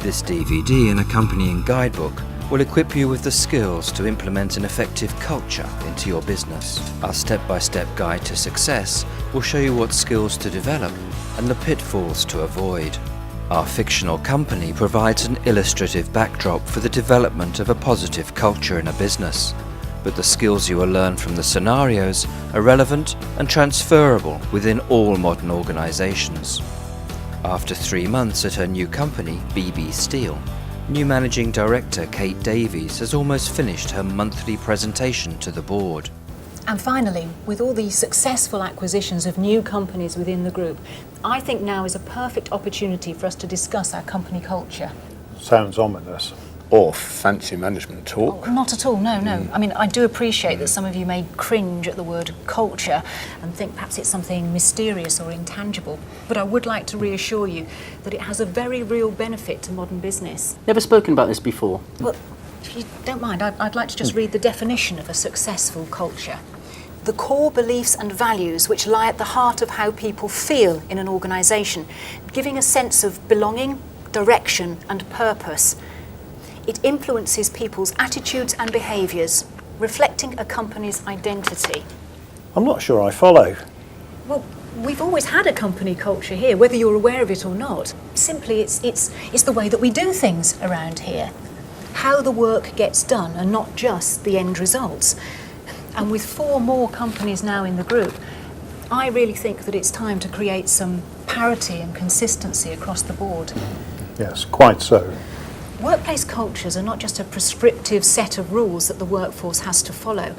This DVD and accompanying guidebook will equip you with the skills to implement an effective culture into your business. Our step-by-step guide to success will show you what skills to develop and the pitfalls to avoid. Our fictional company provides an illustrative backdrop for the development of a positive culture in a business, but the skills you will learn from the scenarios are relevant and transferable within all modern organizations. After 3 months at her new company, BB Steel, new Managing Director Kate Davies has almost finished her monthly presentation to the board. And finally, with all these successful acquisitions of new companies within the group, I think now is a perfect opportunity for us to discuss our company culture. Sounds ominous. Or fancy management talk. Oh, not at all, no. I mean, I do appreciate that some of you may cringe at the word culture and think perhaps it's something mysterious or intangible, but I would like to reassure you that it has a very real benefit to modern business. Never spoken about this before. Well, if you don't mind, I'd like to just read the definition of a successful culture. The core beliefs and values which lie at the heart of how people feel in an organisation, giving a sense of belonging, direction and purpose. It influences people's attitudes and behaviours, reflecting a company's identity. I'm not sure I follow. Well, we've always had a company culture here, whether you're aware of it or not. Simply, it's the way that we do things around here. How the work gets done and not just the end results. And with 4 more companies now in the group, I really think that it's time to create some parity and consistency across the board. Yes, quite so. Workplace cultures are not just a prescriptive set of rules that the workforce has to follow.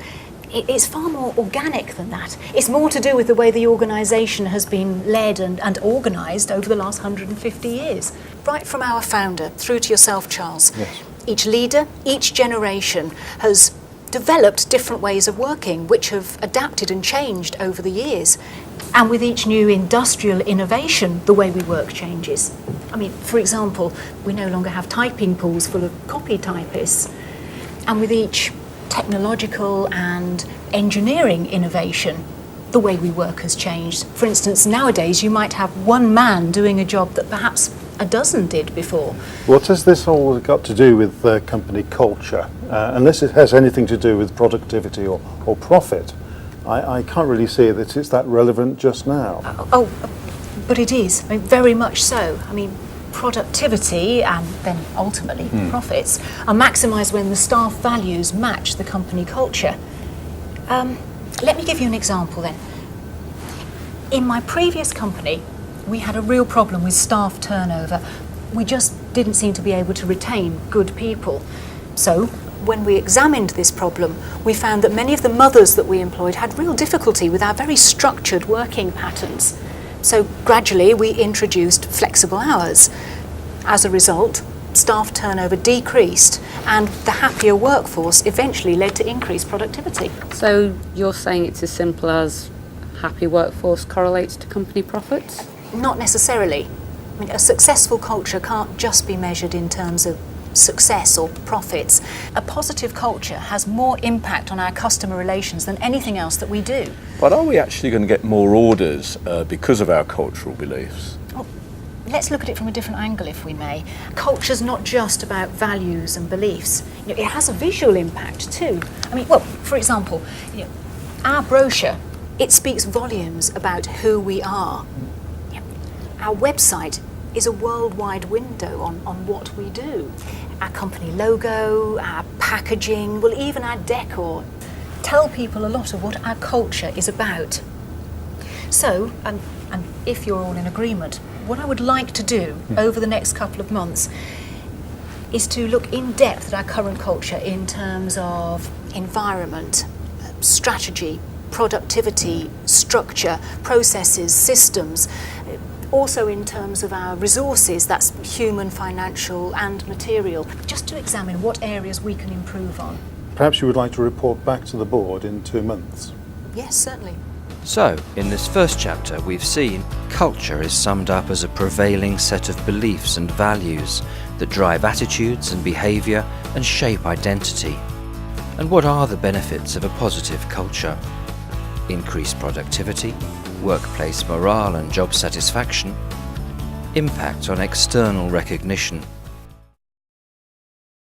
It's far more organic than that. It's more to do with the way the organisation has been led and organised over the last 150 years. Right from our founder through to yourself, Charles. Yes. Each leader, each generation has developed different ways of working which have adapted and changed over the years. And with each new industrial innovation, the way we work changes. I mean, for example, we no longer have typing pools full of copy typists. And with each technological and engineering innovation, the way we work has changed. For instance, nowadays you might have one man doing a job that perhaps a dozen did before. What has this all got to do with company culture? Unless it has anything to do with productivity or profit, I can't really see that it's that relevant just now. But it is, I mean, very much so. I mean, productivity and then ultimately profits are maximised when the staff values match the company culture. Let me give you an example then. In my previous company, we had a real problem with staff turnover. We just didn't seem to be able to retain good people. So, when we examined this problem, we found that many of the mothers that we employed had real difficulty with our very structured working patterns. So gradually we introduced flexible hours. As a result, staff turnover decreased and the happier workforce eventually led to increased productivity. So you're saying it's as simple as happy workforce correlates to company profits? Not necessarily. I mean, a successful culture can't just be measured in terms of success or profits. A positive culture has more impact on our customer relations than anything else that we do. But are we actually going to get more orders because of our cultural beliefs? Well, let's look at it from a different angle, if we may. Culture's not just about values and beliefs. You know, it has a visual impact too. I mean, well, for example, you know, our brochure, it speaks volumes about who we are. You know, our website is a worldwide window on what we do. Our company logo, our packaging, well, even our decor tell people a lot of what our culture is about. So, and if you're all in agreement, what I would like to do over the next couple of months is to look in depth at our current culture in terms of environment, strategy, productivity, structure, processes, systems, also in terms of our resources, that's human, financial and material, just to examine what areas we can improve on. Perhaps you would like to report back to the board in 2 months. Yes, certainly. So, in this first chapter we've seen culture is summed up as a prevailing set of beliefs and values that drive attitudes and behaviour and shape identity. And what are the benefits of a positive culture? Increased productivity, workplace morale and job satisfaction, impact on external recognition,